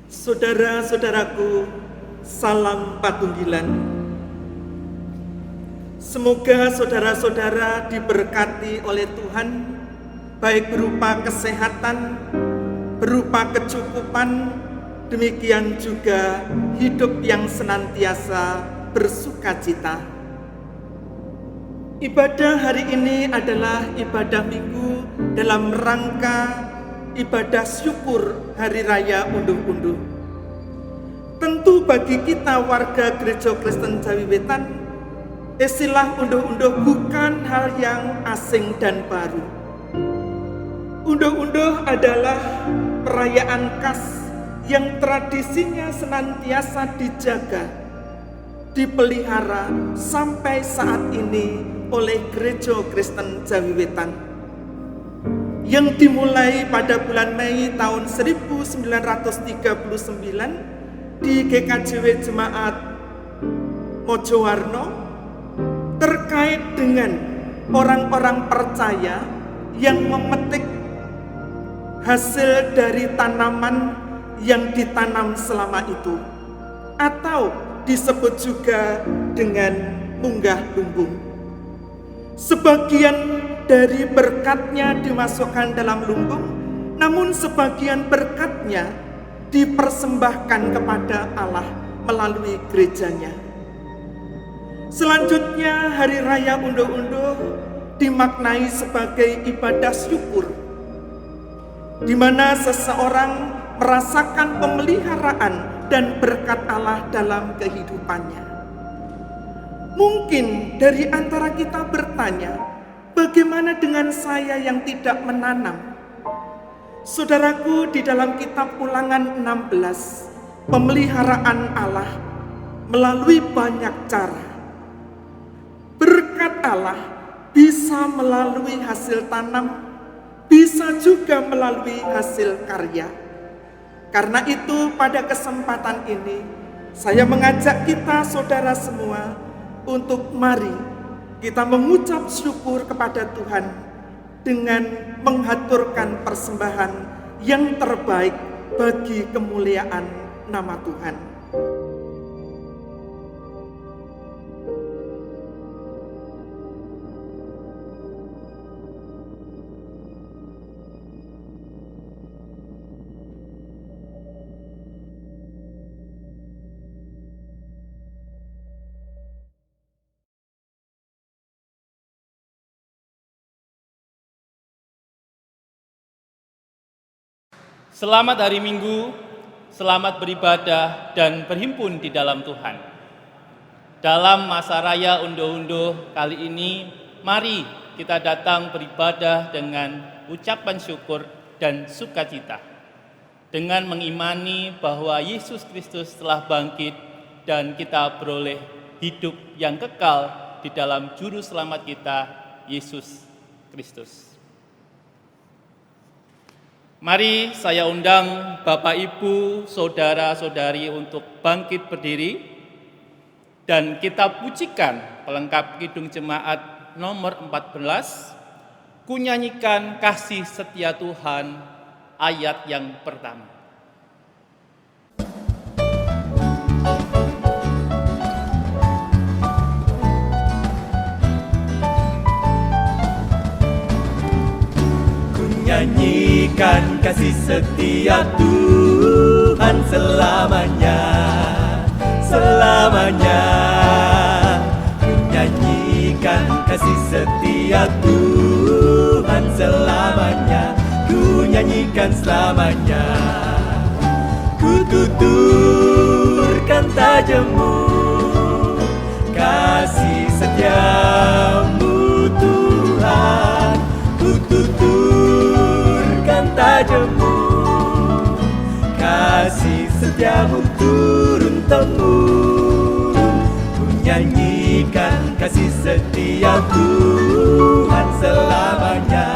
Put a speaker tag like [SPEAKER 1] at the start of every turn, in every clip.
[SPEAKER 1] Saudara-saudaraku, salam patunggilan. Semoga saudara-saudara diberkati oleh Tuhan, baik berupa kesehatan, berupa kecukupan, demikian juga hidup yang senantiasa bersukacita. Ibadah hari ini adalah ibadah minggu dalam rangka ibadah syukur Hari Raya Unduh-Unduh. Tentu bagi kita warga Gereja Kristen Jawi Wetan, istilah unduh-unduh bukan hal yang asing dan baru. Unduh-unduh adalah perayaan khas yang tradisinya senantiasa dijaga, dipelihara sampai saat ini oleh Gereja Kristen Jawi Wetan, yang dimulai pada bulan Mei tahun 1939 di GKJW Jemaat Mojowarno terkait dengan orang-orang percaya yang memetik hasil dari tanaman yang ditanam selama itu, atau disebut juga dengan munggah lumbung. Sebagian dari berkatnya dimasukkan dalam lumbung, namun sebagian berkatnya dipersembahkan kepada Allah melalui gerejanya. Selanjutnya, Hari Raya Unduh-Unduh dimaknai sebagai ibadah syukur, di mana seseorang merasakan pemeliharaan dan berkat Allah dalam kehidupannya. Mungkin dari antara kita bertanya, bagaimana dengan saya yang tidak menanam? Saudaraku, di dalam kitab Ulangan 16, pemeliharaan Allah melalui banyak cara. Berkat Allah bisa melalui hasil tanam, bisa juga melalui hasil karya. Karena itu pada kesempatan ini, saya mengajak kita saudara semua untuk mari kita mengucap syukur kepada Tuhan dengan menghaturkan persembahan yang terbaik bagi kemuliaan nama Tuhan.
[SPEAKER 2] Selamat hari Minggu, selamat beribadah dan berhimpun di dalam Tuhan. Dalam masa raya unduh-unduh kali ini, mari kita datang beribadah dengan ucapan syukur dan sukacita, dengan mengimani bahwa Yesus Kristus telah bangkit dan kita beroleh hidup yang kekal di dalam Juru Selamat kita, Yesus Kristus. Mari saya undang Bapak Ibu, Saudara-saudari untuk bangkit berdiri dan kita pujikan pelengkap Kidung Jemaat nomor 14, Ku nyanyikan kasih setia Tuhan, ayat yang pertama.
[SPEAKER 3] Nyanyikan kasih setia Tuhan selamanya, selamanya. Nyanyikan kasih setia Tuhan selamanya, ku nyanyikan selamanya. Ku tuturkan tajammu, kasih setiamu Tuhan. Ku tuturkan tajammu, kasih setiamu turun-temurun. Ku nyanyikan kasih setia Tuhan selamanya,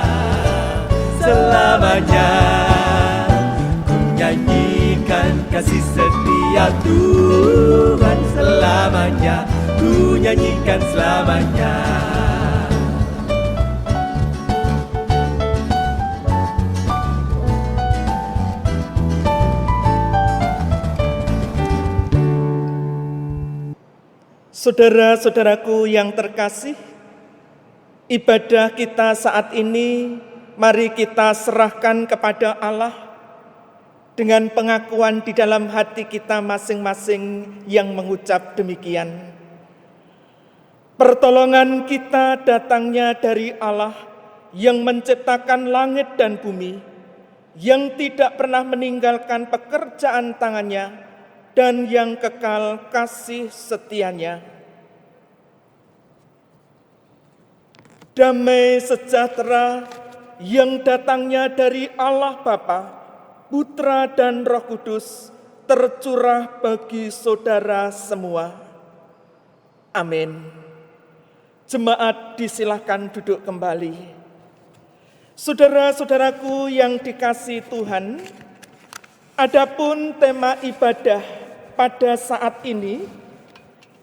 [SPEAKER 3] selamanya. Ku nyanyikan kasih setia Tuhan selamanya, ku nyanyikan selamanya.
[SPEAKER 1] Saudara-saudaraku yang terkasih, ibadah kita saat ini mari kita serahkan kepada Allah dengan pengakuan di dalam hati kita masing-masing yang mengucap demikian. Pertolongan kita datangnya dari Allah yang menciptakan langit dan bumi, yang tidak pernah meninggalkan pekerjaan tangannya, dan yang kekal kasih setianya. Damai sejahtera yang datangnya dari Allah Bapa, Putra dan Roh Kudus tercurah bagi saudara semua. Amin. Jemaat disilahkan duduk kembali. Saudara-saudaraku yang dikasihi Tuhan, adapun tema ibadah pada saat ini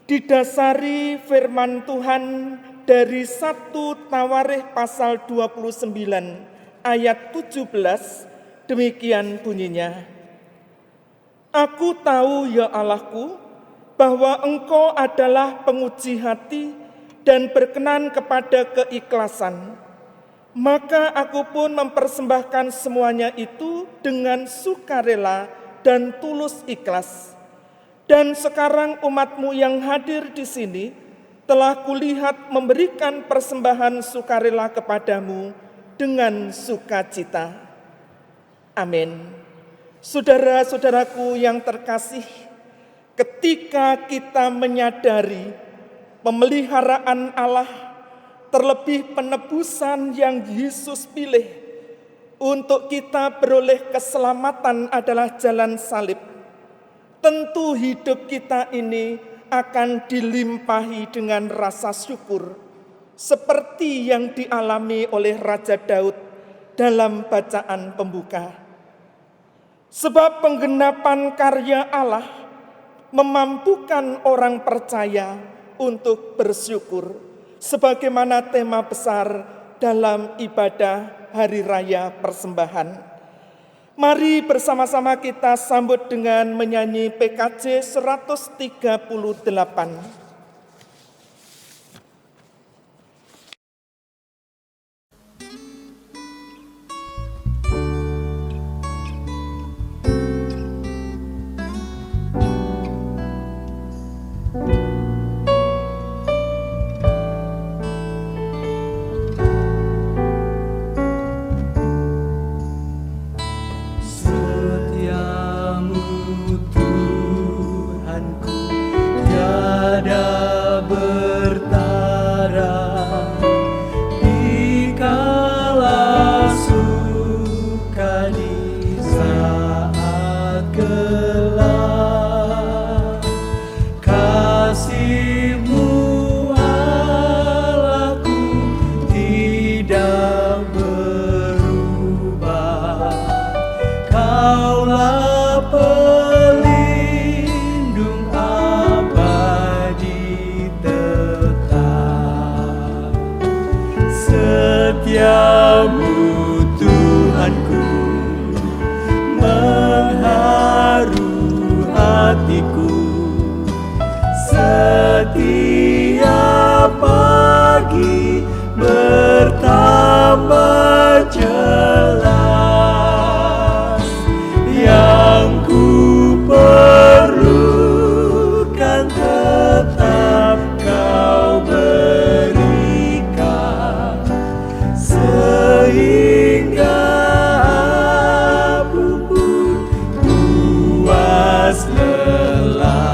[SPEAKER 1] didasari firman Tuhan dari 1 Tawarikh pasal 29 ayat 17, demikian bunyinya. Aku tahu ya Allahku, bahwa Engkau adalah penguji hati dan berkenan kepada keikhlasan. Maka aku pun mempersembahkan semuanya itu dengan sukarela dan tulus ikhlas. Dan sekarang umatmu yang hadir di sini telah kulihat memberikan persembahan sukarela kepadamu dengan sukacita. Amin. Saudara-saudaraku yang terkasih, ketika kita menyadari pemeliharaan Allah, terlebih penebusan yang Yesus pilih untuk kita beroleh keselamatan adalah jalan salib, tentu hidup kita ini akan dilimpahi dengan rasa syukur, seperti yang dialami oleh Raja Daud dalam bacaan pembuka. Sebab penggenapan karya Allah memampukan orang percaya untuk bersyukur, sebagaimana tema besar dalam ibadah Hari Raya Persembahan. Mari bersama-sama kita sambut dengan menyanyi PKJ 138.
[SPEAKER 3] Setiap pagi bertambah jelas, yang ku perlukan tetap Kau berikan, sehingga aku pun puas lelah.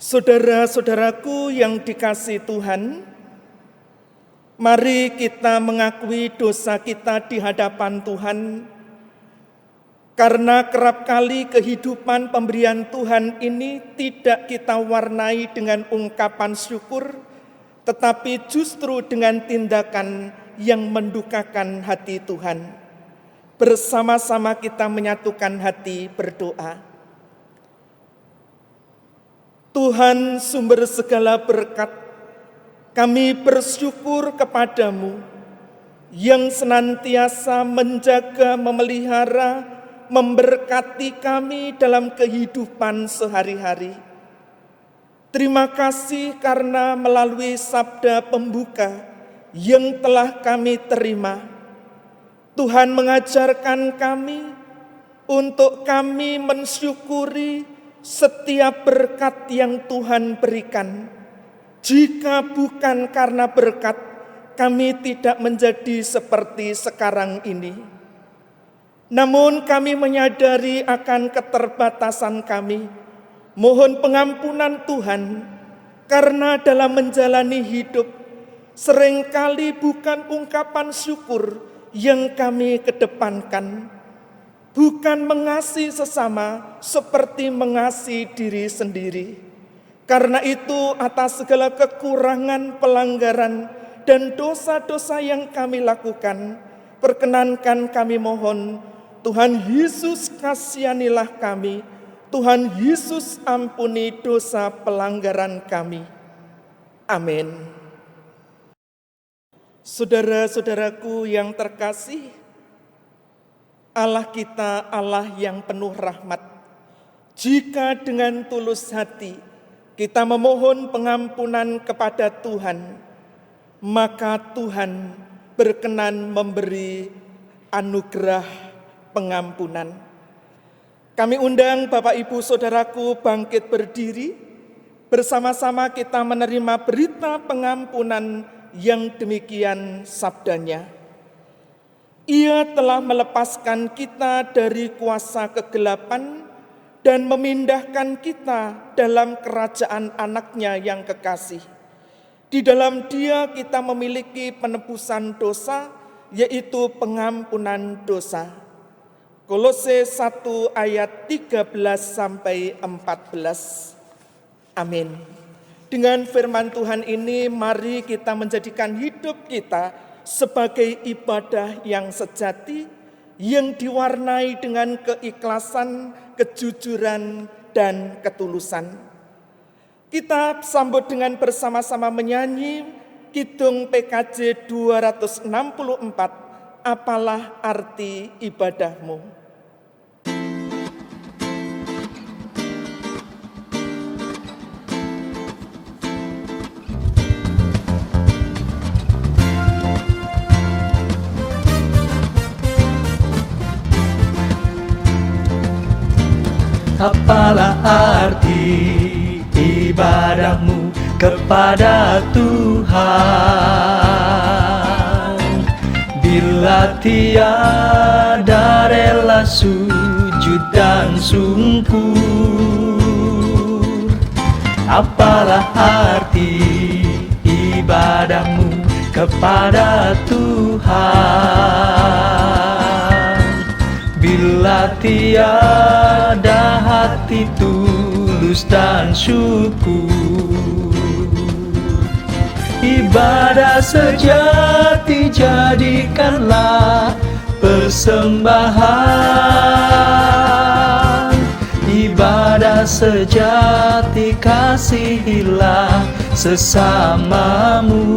[SPEAKER 1] Saudara-saudaraku yang dikasihi Tuhan, mari kita mengakui dosa kita di hadapan Tuhan, karena kerap kali kehidupan pemberian Tuhan ini tidak kita warnai dengan ungkapan syukur, tetapi justru dengan tindakan yang mendukakan hati Tuhan. Bersama-sama kita menyatukan hati berdoa. Tuhan sumber segala berkat, kami bersyukur kepadamu yang senantiasa menjaga, memelihara, memberkati kami dalam kehidupan sehari-hari. Terima kasih karena melalui sabda pembuka yang telah kami terima, Tuhan mengajarkan kami untuk kami mensyukuri setiap berkat yang Tuhan berikan. Jika bukan karena berkat, kami tidak menjadi seperti sekarang ini. Namun kami menyadari akan keterbatasan kami. Mohon pengampunan Tuhan, karena dalam menjalani hidup seringkali bukan ungkapan syukur yang kami kedepankan, bukan mengasihi sesama seperti mengasihi diri sendiri. Karena itu atas segala kekurangan, pelanggaran, dan dosa-dosa yang kami lakukan, perkenankan kami mohon, Tuhan Yesus kasihanilah kami, Tuhan Yesus ampuni dosa pelanggaran kami. Amin. Saudara-saudaraku yang terkasih, Allah kita Allah yang penuh rahmat. Jika dengan tulus hati kita memohon pengampunan kepada Tuhan, maka Tuhan berkenan memberi anugerah pengampunan. Kami undang Bapak Ibu Saudaraku bangkit berdiri, bersama-sama kita menerima berita pengampunan yang demikian sabdanya. Ia telah melepaskan kita dari kuasa kegelapan dan memindahkan kita dalam kerajaan anaknya yang kekasih. Di dalam Dia kita memiliki penebusan dosa, yaitu pengampunan dosa. Kolose 1 ayat 13-14. Amin. Dengan firman Tuhan ini, mari kita menjadikan hidup kita sebagai ibadah yang sejati, yang diwarnai dengan keikhlasan, kejujuran, dan ketulusan. Kita sambut dengan bersama-sama menyanyi Kidung PKJ 264, Apalah Arti Ibadahmu.
[SPEAKER 3] Apalah arti ibadahmu kepada Tuhan, bila tiada rela sujud dan sungkur? Apalah arti ibadahmu kepada Tuhan, bila tiada hati tulus dan syukur? Ibadah sejati jadikanlah persembahan, ibadah sejati kasihilah sesamamu.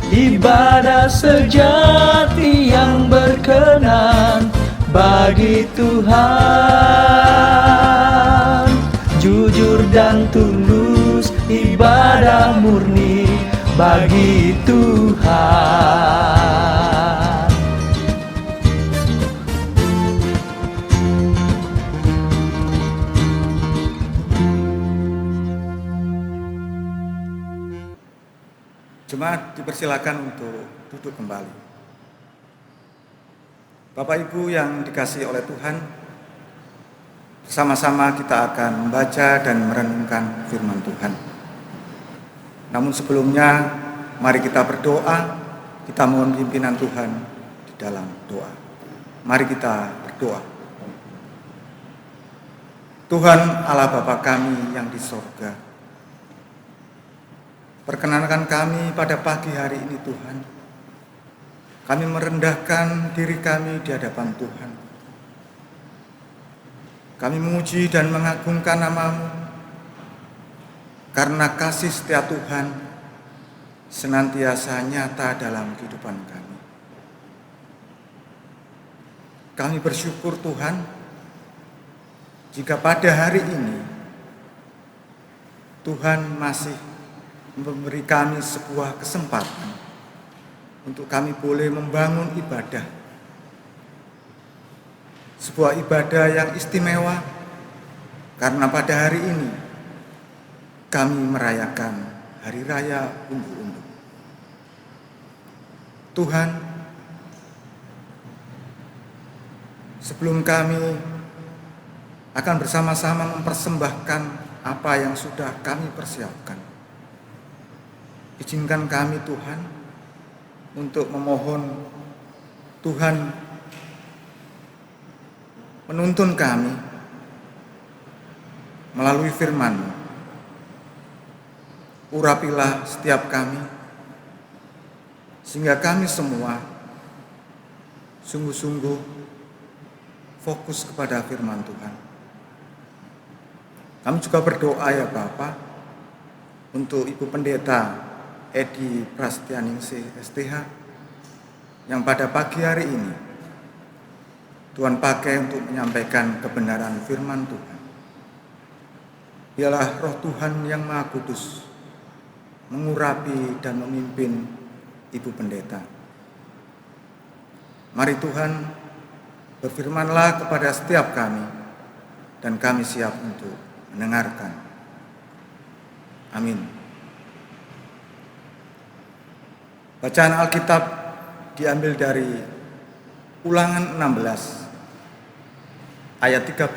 [SPEAKER 3] Ibadah sejati yang berkenan bagi Tuhan, jujur dan tulus, ibadah murni bagi Tuhan.
[SPEAKER 4] Jemaat dipersilakan untuk duduk kembali. Bapak Ibu yang dikasihi oleh Tuhan, bersama-sama kita akan membaca dan merenungkan firman Tuhan. Namun sebelumnya, mari kita berdoa, kita mohon pimpinan Tuhan di dalam doa. Mari kita berdoa. Tuhan Allah Bapa kami yang di sorga, perkenankan kami pada pagi hari ini Tuhan, kami merendahkan diri kami di hadapan Tuhan. Kami memuji dan mengagungkan nama-Mu, karena kasih setia Tuhan senantiasa nyata dalam kehidupan kami. Kami bersyukur Tuhan, jika pada hari ini Tuhan masih memberi kami sebuah kesempatan untuk kami boleh membangun ibadah. Sebuah ibadah yang istimewa, karena pada hari ini kami merayakan Hari Raya Unduh-Unduh. Tuhan, sebelum kami akan bersama-sama mempersembahkan apa yang sudah kami persiapkan, izinkan kami Tuhan untuk memohon Tuhan menuntun kami melalui firman-Mu. Urapilah setiap kami, sehingga kami semua sungguh-sungguh fokus kepada firman Tuhan. Kami juga berdoa ya Bapa untuk Ibu Pendeta Edi Prasetyaningsih STH yang pada pagi hari ini Tuhan pakai untuk menyampaikan kebenaran firman Tuhan. Biarlah Roh Tuhan yang Maha Kudus mengurapi dan memimpin Ibu Pendeta. Mari Tuhan, berfirmanlah kepada setiap kami, dan kami siap untuk mendengarkan. Amin. Bacaan Alkitab diambil dari Ulangan 16 ayat 13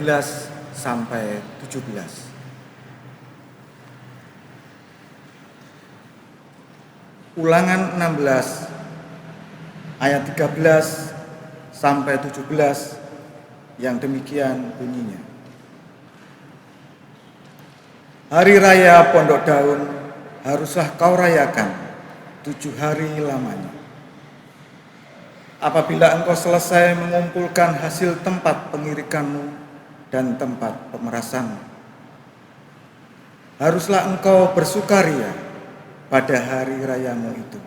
[SPEAKER 4] sampai 17. Ulangan 16 ayat 13 sampai 17 yang demikian bunyinya. Hari Raya Pondok Daun haruslah kau rayakan 7 hari lamanya. Apabila engkau selesai mengumpulkan hasil tempat pengirikanmu dan tempat pemerasanmu, haruslah engkau bersukaria pada hari rayamu itu.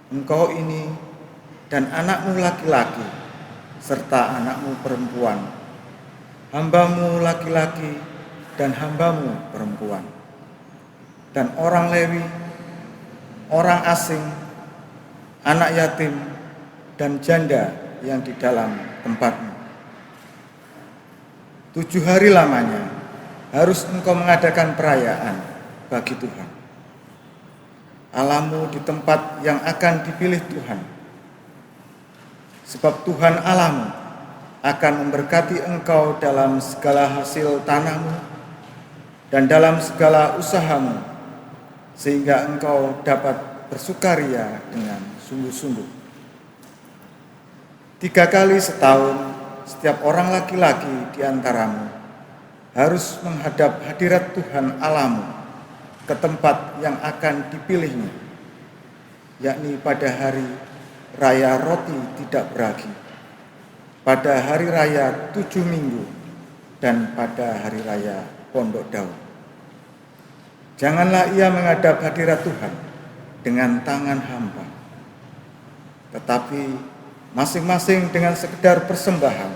[SPEAKER 4] Engkau ini dan anakmu laki-laki serta anakmu perempuan, hambamu laki-laki dan hambamu perempuan, dan orang Lewi, orang asing, anak yatim, dan janda yang di dalam tempatmu. 7 hari lamanya harus engkau mengadakan perayaan bagi Tuhan Allahmu di tempat yang akan dipilih Tuhan. Sebab Tuhan Allahmu akan memberkati engkau dalam segala hasil tanahmu dan dalam segala usahamu, sehingga engkau dapat bersukaria dengan sungguh-sungguh. 3 kali setahun, setiap orang laki-laki di antaramu harus menghadap hadirat Tuhan Allahmu ke tempat yang akan dipilihnya, yakni pada hari Raya Roti Tidak Beragi, pada hari Raya 7 Minggu, dan pada hari Raya Pondok Daun. Janganlah ia menghadap hadirat Tuhan dengan tangan hampa, tetapi masing-masing dengan sekedar persembahan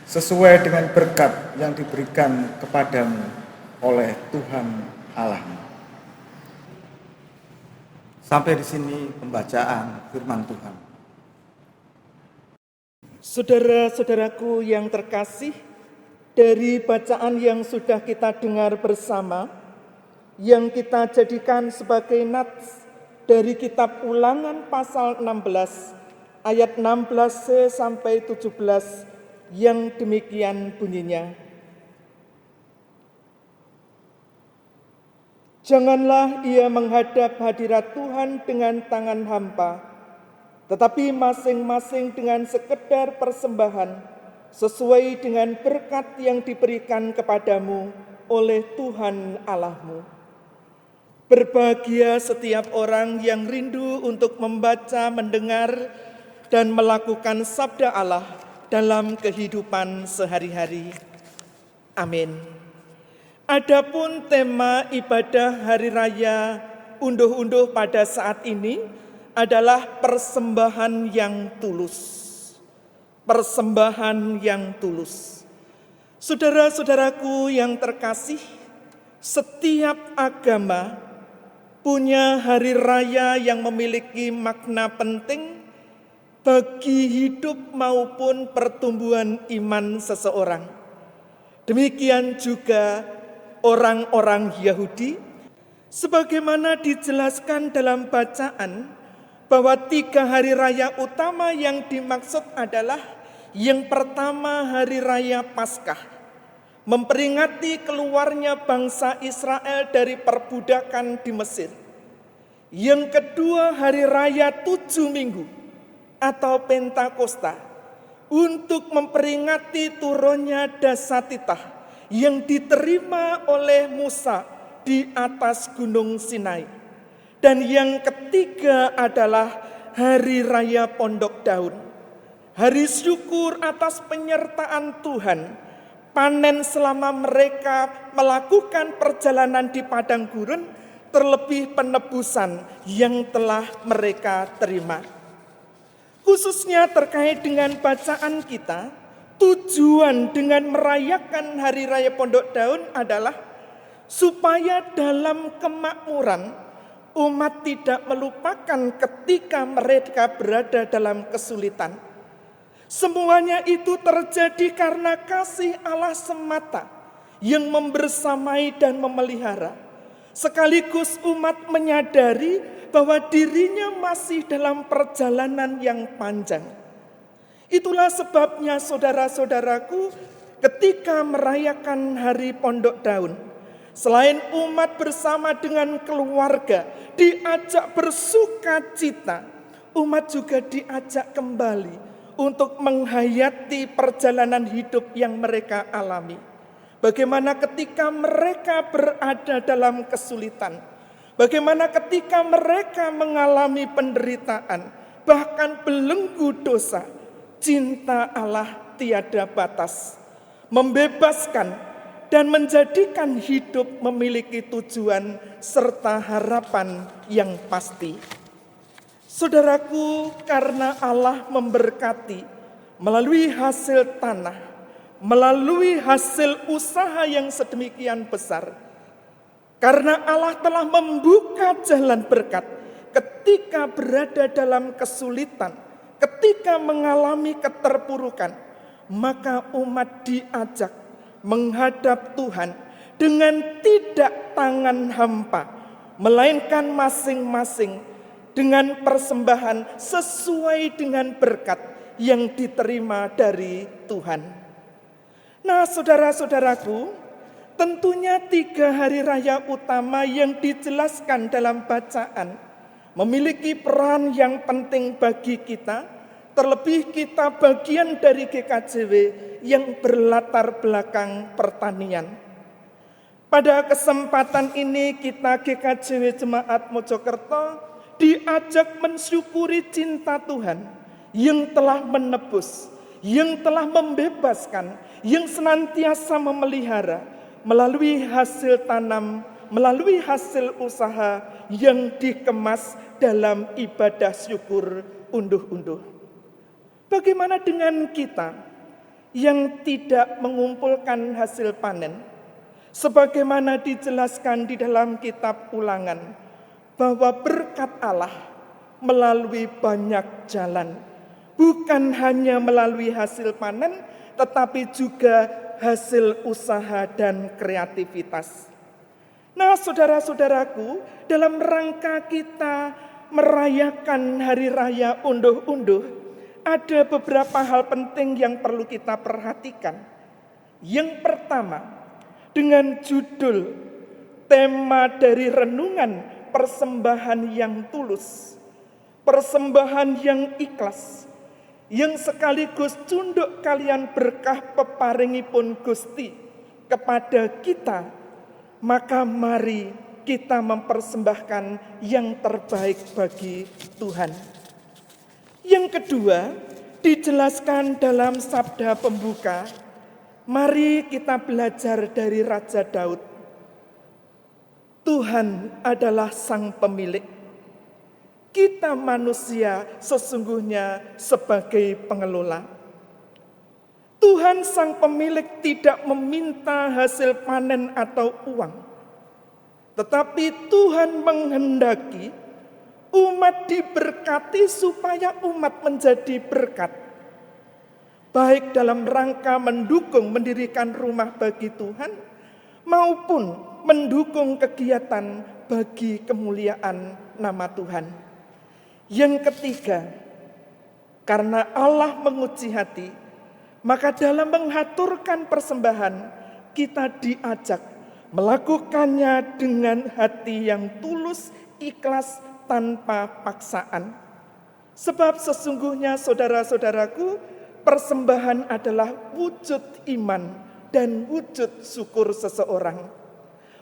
[SPEAKER 4] sesuai dengan berkat yang diberikan kepadamu oleh Tuhan Allahmu. Sampai di sini pembacaan firman Tuhan.
[SPEAKER 1] Saudara-saudaraku yang terkasih, dari bacaan yang sudah kita dengar bersama, yang kita jadikan sebagai nats dari kitab Ulangan pasal 16 ayat 16c sampai 17 yang demikian bunyinya. Janganlah ia menghadap hadirat Tuhan dengan tangan hampa, tetapi masing-masing dengan sekedar persembahan sesuai dengan berkat yang diberikan kepadamu oleh Tuhan Allahmu. Berbahagia setiap orang yang rindu untuk membaca, mendengar, dan melakukan sabda Allah dalam kehidupan sehari-hari. Amin. Adapun tema ibadah Hari Raya Unduh-Unduh pada saat ini adalah persembahan yang tulus. persembahan yang tulus. Saudara-saudaraku yang terkasih, setiap agama punya hari raya yang memiliki makna penting bagi hidup maupun pertumbuhan iman seseorang. Demikian juga orang-orang Yahudi, sebagaimana dijelaskan dalam bacaan bahwa 3 hari raya utama yang dimaksud adalah yang pertama hari raya Paskah, memperingati keluarnya bangsa Israel dari perbudakan di Mesir. Yang kedua hari raya 7 minggu atau Pentakosta, untuk memperingati turunnya Dasatitah yang diterima oleh Musa di atas Gunung Sinai. Dan yang ketiga adalah hari raya Pondok Daun, hari syukur atas penyertaan Tuhan, panen selama mereka melakukan perjalanan di padang gurun, terlebih penebusan yang telah mereka terima. Khususnya terkait dengan bacaan kita, tujuan dengan merayakan hari raya Pondok Daun adalah supaya dalam kemakmuran umat tidak melupakan ketika mereka berada dalam kesulitan. Semuanya itu terjadi karena kasih Allah semata yang membersamai dan memelihara. Sekaligus umat menyadari bahwa dirinya masih dalam perjalanan yang panjang. Itulah sebabnya saudara-saudaraku, ketika merayakan hari Pondok Daun, selain umat bersama dengan keluarga diajak bersukacita, umat juga diajak kembali untuk menghayati perjalanan hidup yang mereka alami. Bagaimana ketika mereka berada dalam kesulitan, bagaimana ketika mereka mengalami penderitaan, bahkan belenggu dosa, cinta Allah tiada batas, membebaskan dan menjadikan hidup memiliki tujuan serta harapan yang pasti. Saudaraku, karena Allah memberkati melalui hasil tanah, melalui hasil usaha yang sedemikian besar, karena Allah telah membuka jalan berkat ketika berada dalam kesulitan, ketika mengalami keterpurukan, maka umat diajak menghadap Tuhan dengan tidak tangan hampa, melainkan masing-masing dengan persembahan sesuai dengan berkat yang diterima dari Tuhan. Nah, saudara-saudaraku, tentunya 3 hari raya utama yang dijelaskan dalam bacaan memiliki peran yang penting bagi kita, terlebih kita bagian dari GKJW yang berlatar belakang pertanian. Pada kesempatan ini kita GKJW Jemaat Mojokerto diajak mensyukuri cinta Tuhan yang telah menebus, yang telah membebaskan, yang senantiasa memelihara melalui hasil tanam, melalui hasil usaha yang dikemas dalam ibadah syukur unduh-unduh. Bagaimana dengan kita yang tidak mengumpulkan hasil panen? Sebagaimana dijelaskan di dalam kitab Ulangan, bahwa berkat Allah melalui banyak jalan, bukan hanya melalui hasil panen, tetapi juga hasil usaha dan kreativitas. Nah, saudara-saudaraku, dalam rangka kita merayakan hari raya unduh-unduh, ada beberapa hal penting yang perlu kita perhatikan. Yang pertama, dengan judul tema dari renungan persembahan yang tulus, persembahan yang ikhlas, yang sekaligus tunduk kalian berkah peparingipun Gusti kepada kita, maka mari kita mempersembahkan yang terbaik bagi Tuhan. Yang kedua, dijelaskan dalam sabda pembuka, mari kita belajar dari Raja Daud. Tuhan adalah sang pemilik. Kita manusia sesungguhnya sebagai pengelola. Tuhan sang pemilik tidak meminta hasil panen atau uang, tetapi Tuhan menghendaki umat diberkati supaya umat menjadi berkat, baik dalam rangka mendukung mendirikan rumah bagi Tuhan maupun mendukung kegiatan bagi kemuliaan nama Tuhan. Yang ketiga, karena Allah menguji hati, maka dalam mengaturkan persembahan kita diajak melakukannya dengan hati yang tulus, ikhlas, tanpa paksaan. Sebab sesungguhnya saudara-saudaraku, persembahan adalah wujud iman dan wujud syukur seseorang.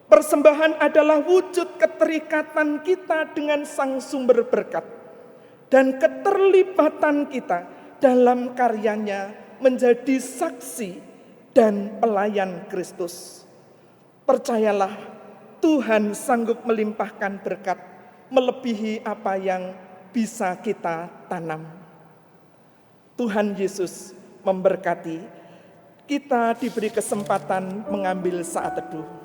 [SPEAKER 1] Persembahan adalah wujud keterikatan kita dengan Sang Sumber berkat dan keterlibatan kita dalam karyanya menjadi saksi dan pelayan Kristus. Percayalah, Tuhan sanggup melimpahkan berkat melebihi apa yang bisa kita tanam. Tuhan Yesus memberkati. Kita diberi kesempatan mengambil saat teduh.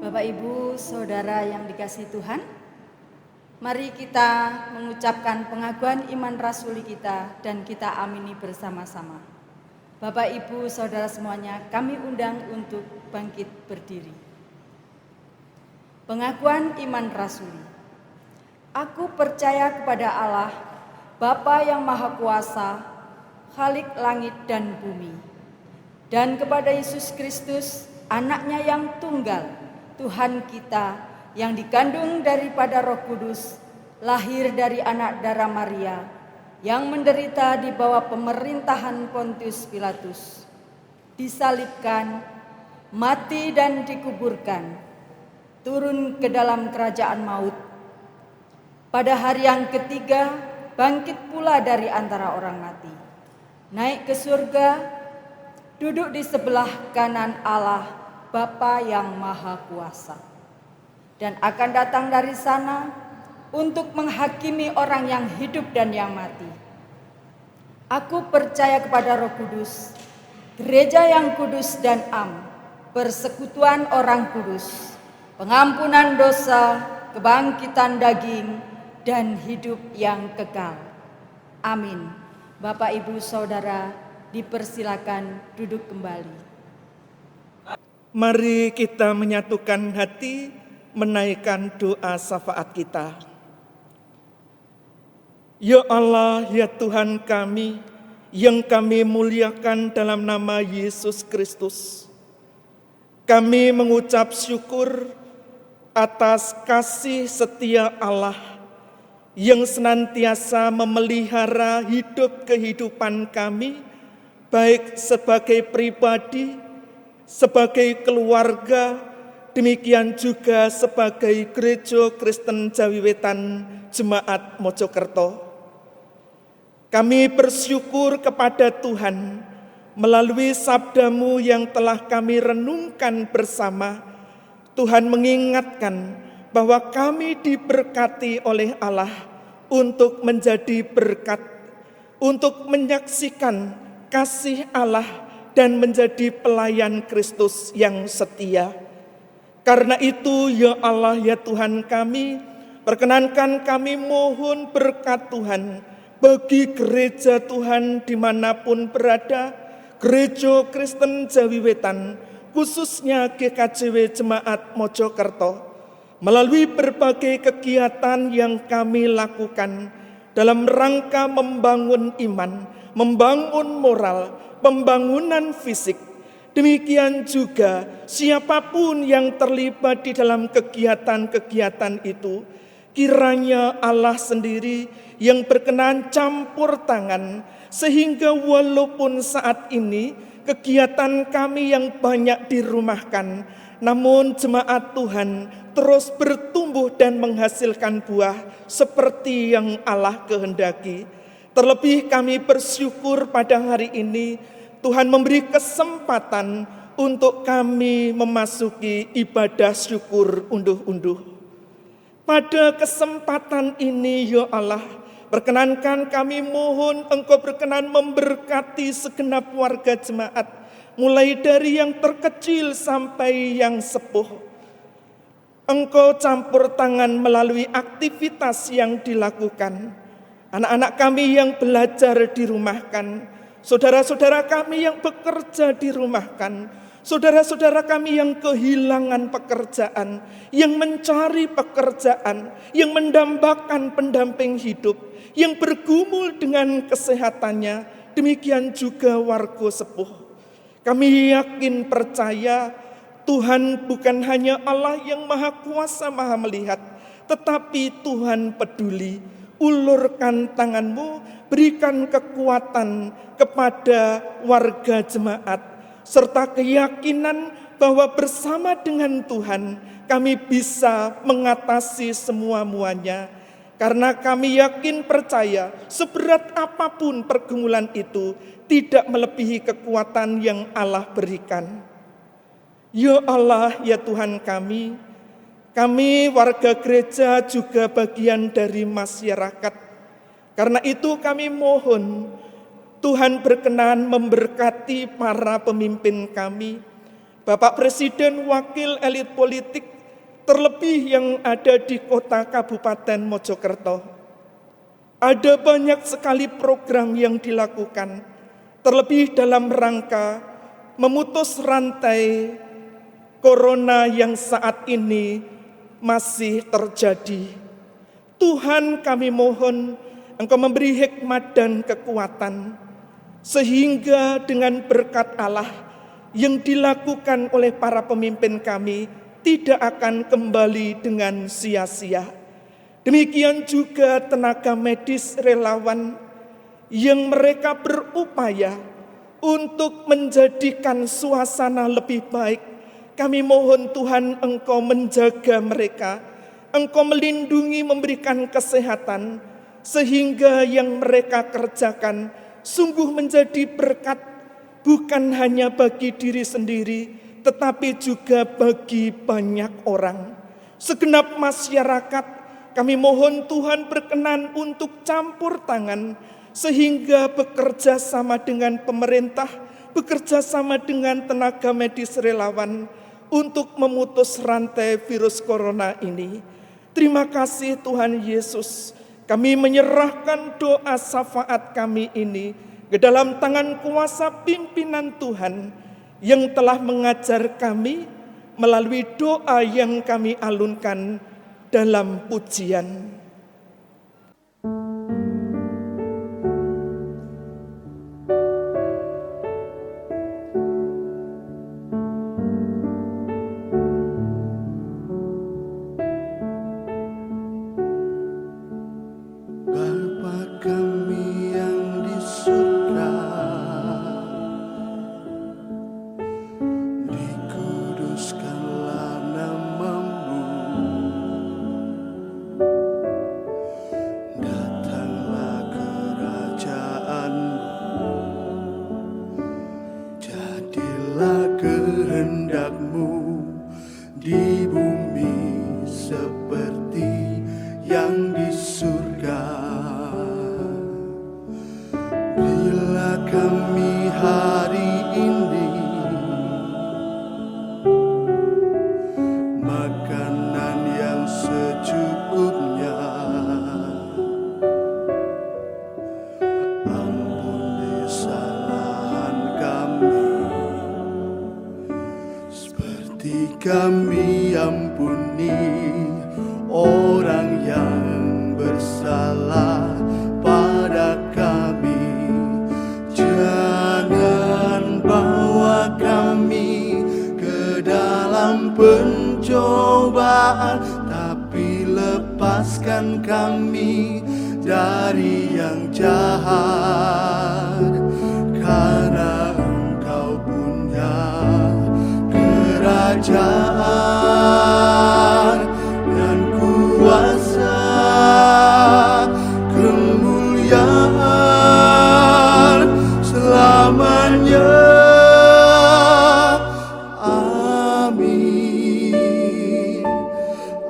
[SPEAKER 5] Bapak, Ibu, Saudara yang dikasihi Tuhan, mari kita mengucapkan pengakuan iman rasuli kita dan kita amini bersama-sama. Bapak, Ibu, Saudara semuanya, kami undang untuk bangkit berdiri. Pengakuan iman rasuli. Aku percaya kepada Allah, Bapa yang Maha Kuasa, Khalik langit dan bumi, dan kepada Yesus Kristus, Anaknya yang tunggal, Tuhan kita yang dikandung daripada Roh Kudus, lahir dari anak darah Maria, yang menderita di bawah pemerintahan Pontius Pilatus, disalibkan, mati dan dikuburkan, turun ke dalam kerajaan maut. Pada hari yang ketiga, bangkit pula dari antara orang mati, naik ke surga, duduk di sebelah kanan Allah, Bapa yang Maha Kuasa, dan akan datang dari sana untuk menghakimi orang yang hidup dan yang mati. Aku percaya kepada Roh Kudus, gereja yang kudus dan am, persekutuan orang kudus, pengampunan dosa, kebangkitan daging, dan hidup yang kekal. Amin. Bapak, Ibu, Saudara, dipersilakan duduk kembali.
[SPEAKER 1] Mari kita menyatukan hati, menaikkan doa syafaat kita. Ya Allah, ya Tuhan kami, yang kami muliakan dalam nama Yesus Kristus. Kami mengucap syukur atas kasih setia Allah yang senantiasa memelihara hidup kehidupan kami, baik sebagai pribadi, sebagai keluarga, demikian juga sebagai Gereja Kristen Jawi Wetan Jemaat Mojokerto. Kami bersyukur kepada Tuhan melalui sabda-Mu yang telah kami renungkan bersama. Tuhan mengingatkan bahwa kami diberkati oleh Allah untuk menjadi berkat, untuk menyaksikan kasih Allah dan menjadi pelayan Kristus yang setia. Karena itu, ya Allah, ya Tuhan kami, perkenankan kami mohon berkat Tuhan bagi gereja Tuhan dimanapun berada, Gereja Kristen Jawi Wetan, khususnya GKJW Jemaat Mojokerto, melalui berbagai kegiatan yang kami lakukan dalam rangka membangun iman, membangun moral, pembangunan fisik, Demikian juga siapapun yang terlibat di dalam kegiatan-kegiatan itu, kiranya Allah sendiri yang berkenan campur tangan, sehingga walaupun saat ini kegiatan kami yang banyak dirumahkan, namun jemaat Tuhan terus bertumbuh dan menghasilkan buah seperti yang Allah kehendaki. Terlebih kami bersyukur pada hari ini Tuhan memberi kesempatan untuk kami memasuki ibadah syukur unduh-unduh. Pada kesempatan ini ya Allah, perkenankan kami mohon Engkau berkenan memberkati segenap warga jemaat, mulai dari yang terkecil sampai yang sepuh. Engkau campur tangan melalui aktivitas yang dilakukan. Anak-anak kami yang belajar dirumahkan, saudara-saudara kami yang bekerja dirumahkan, saudara-saudara kami yang kehilangan pekerjaan, yang mencari pekerjaan, yang mendambakan pendamping hidup, yang bergumul dengan kesehatannya, demikian juga warga sepuh. Kami yakin percaya Tuhan bukan hanya Allah yang maha kuasa maha melihat, tetapi Tuhan peduli. Ulurkan tanganmu, berikan kekuatan kepada warga jemaat, serta keyakinan bahwa bersama dengan Tuhan kami bisa mengatasi semua-muanya. Karena kami yakin percaya seberat apapun pergumulan itu tidak melebihi kekuatan yang Allah berikan. Ya Allah, ya Tuhan kami warga gereja juga bagian dari masyarakat. Karena itu kami mohon Tuhan berkenan memberkati para pemimpin kami, Bapak Presiden, wakil elit politik, terlebih yang ada di kota Kabupaten Mojokerto. Ada banyak sekali program yang dilakukan, terlebih dalam rangka memutus rantai corona yang saat ini masih terjadi. Tuhan kami mohon Engkau memberi hikmat dan kekuatan, sehingga dengan berkat Allah yang dilakukan oleh para pemimpin kami tidak akan kembali dengan sia-sia. Demikian juga tenaga medis relawan yang mereka berupaya untuk menjadikan suasana lebih baik. Kami mohon Tuhan Engkau menjaga mereka, Engkau melindungi, memberikan kesehatan, sehingga yang mereka kerjakan sungguh menjadi berkat, bukan hanya bagi diri sendiri, tetapi juga bagi banyak orang. Segenap masyarakat, kami mohon Tuhan berkenan untuk campur tangan, sehingga bekerja sama dengan pemerintah, bekerja sama dengan tenaga medis relawan, untuk memutus rantai virus corona ini. Terima kasih Tuhan Yesus. Kami menyerahkan doa syafaat kami ini ke dalam tangan kuasa pimpinan Tuhan yang telah mengajar kami melalui doa yang kami alunkan dalam pujian.
[SPEAKER 3] Kami ampuni orang yang bersalah pada kami. Jangan bawa kami pencobaan, tapi lepaskan kami dari yang jahat. Karena Engkau punya kerajaan dan kuasa, kemuliaan selamanya. Amin,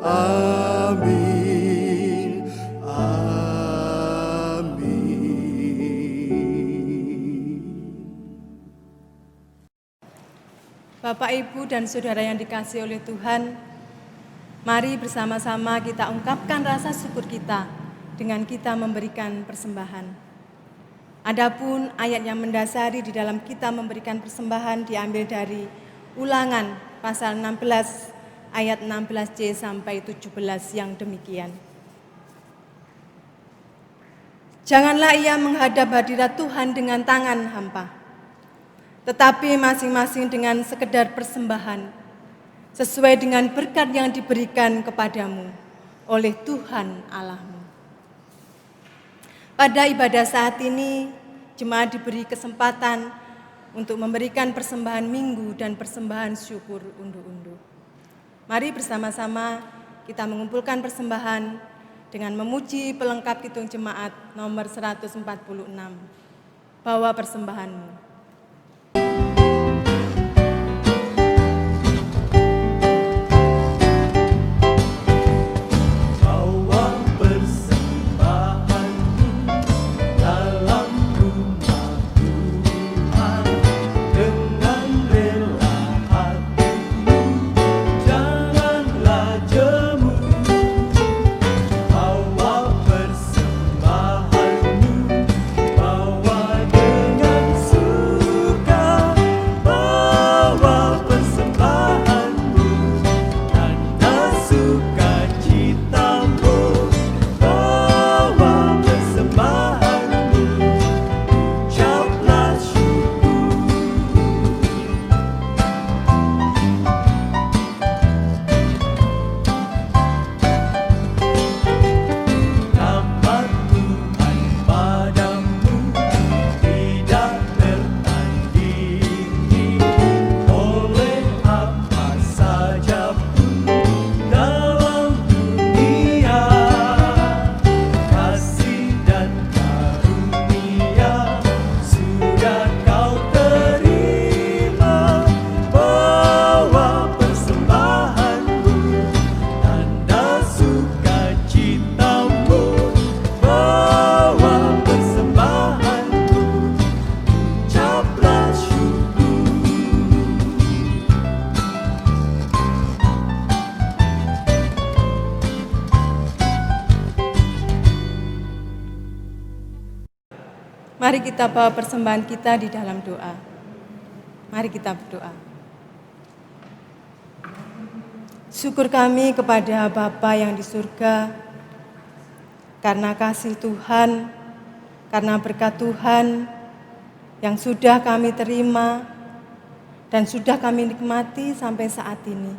[SPEAKER 3] amin, amin.
[SPEAKER 6] Bapak, Ibu, dan Saudara yang dikasihi oleh Tuhan, mari bersama-sama kita ungkapkan rasa syukur kita dengan kita memberikan persembahan. Adapun ayat yang mendasari di dalam kita memberikan persembahan diambil dari Ulangan pasal 16 ayat 16c sampai 17 yang demikian. Janganlah ia menghadap hadirat Tuhan dengan tangan hampa, tetapi masing-masing dengan sekedar persembahan, sesuai dengan berkat yang diberikan kepadamu oleh Tuhan Allahmu. Pada ibadah saat ini, jemaat diberi kesempatan untuk memberikan persembahan minggu dan persembahan syukur unduh-unduh. Mari bersama-sama kita mengumpulkan persembahan dengan memuji pelengkap Kidung Jemaat nomor 146. Bawa persembahanmu. Mari kita bawa persembahan kita di dalam doa. Mari kita berdoa. Syukur kami kepada Bapa yang di surga, karena kasih Tuhan, karena berkat Tuhan yang sudah kami terima dan sudah kami nikmati sampai saat ini.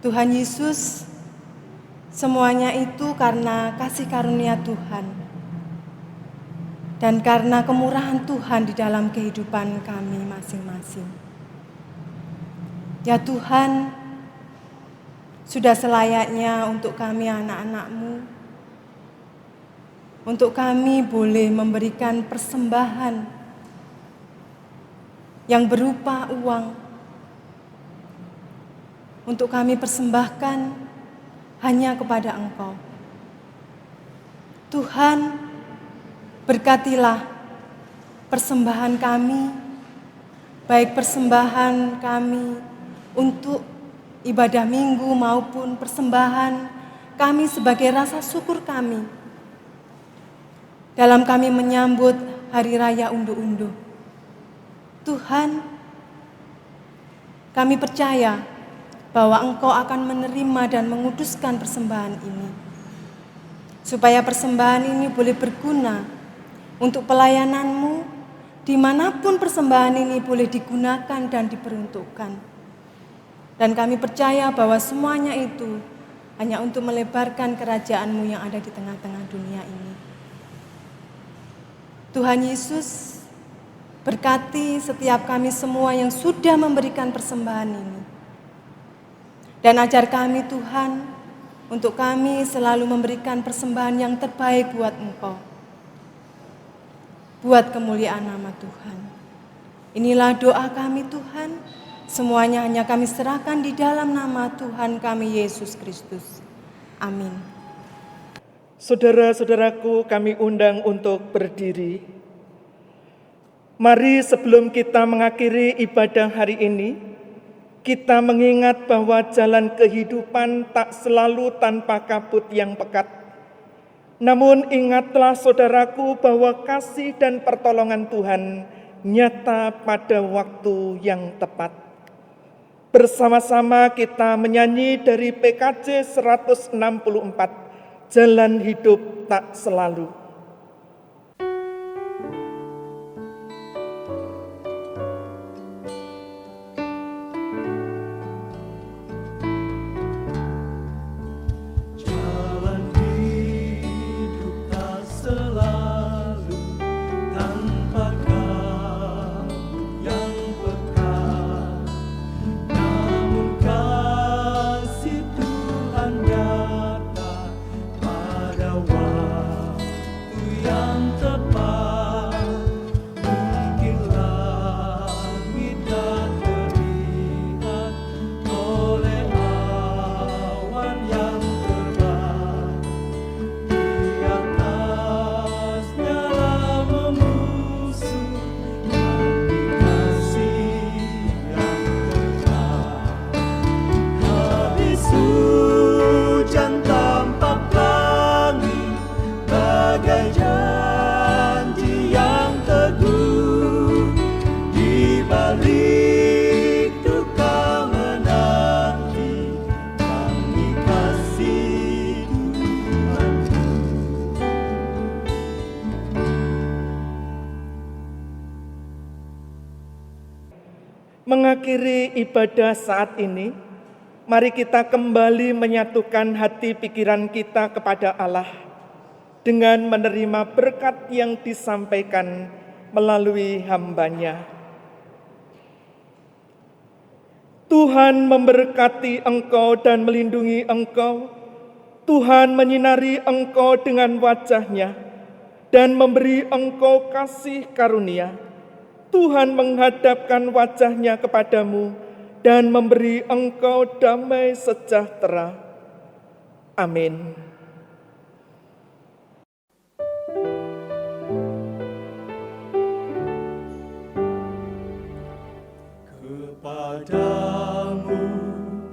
[SPEAKER 6] Tuhan Yesus, semuanya itu karena kasih karunia Tuhan. Dan karena kemurahan Tuhan di dalam kehidupan kami masing-masing. Ya Tuhan, sudah selayaknya untuk kami anak-anak-Mu, untuk kami boleh memberikan persembahan yang berupa uang, untuk kami persembahkan hanya kepada Engkau. Tuhan, berkatilah persembahan kami, baik persembahan kami untuk ibadah minggu maupun persembahan kami sebagai rasa syukur kami dalam kami menyambut Hari Raya Unduh-Unduh. Tuhan, kami percaya bahwa Engkau akan menerima dan menguduskan persembahan ini, supaya persembahan ini boleh berguna untuk pelayanan-Mu, dimanapun persembahan ini boleh digunakan dan diperuntukkan. Dan kami percaya bahwa semuanya itu hanya untuk melebarkan kerajaan-Mu yang ada di tengah-tengah dunia ini. Tuhan Yesus, berkati setiap kami semua yang sudah memberikan persembahan ini. Dan ajar kami Tuhan, untuk kami selalu memberikan persembahan yang terbaik buat Engkau. Buat kemuliaan nama Tuhan. Inilah doa kami Tuhan, semuanya hanya kami serahkan di dalam nama Tuhan kami Yesus Kristus. Amin.
[SPEAKER 1] Saudara-saudaraku, kami undang untuk berdiri. Mari sebelum kita mengakhiri ibadah hari ini, kita mengingat bahwa jalan kehidupan tak selalu tanpa kabut yang pekat. Namun ingatlah saudaraku bahwa kasih dan pertolongan Tuhan nyata pada waktu yang tepat. Bersama-sama kita menyanyi dari PKJ 164, Jalan Hidup Tak Selalu. Mengakhiri ibadah saat ini, mari kita kembali menyatukan hati pikiran kita kepada Allah dengan menerima berkat yang disampaikan melalui hamba-Nya. Tuhan memberkati engkau dan melindungi engkau. Tuhan menyinari engkau dengan wajah-Nya dan memberi engkau kasih karunia. Tuhan menghadapkan wajah-Nya kepadamu dan memberi engkau damai sejahtera. Amin.
[SPEAKER 3] Kepadamu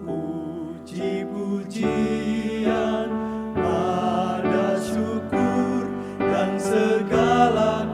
[SPEAKER 3] puji-pujian, ada syukur dan segala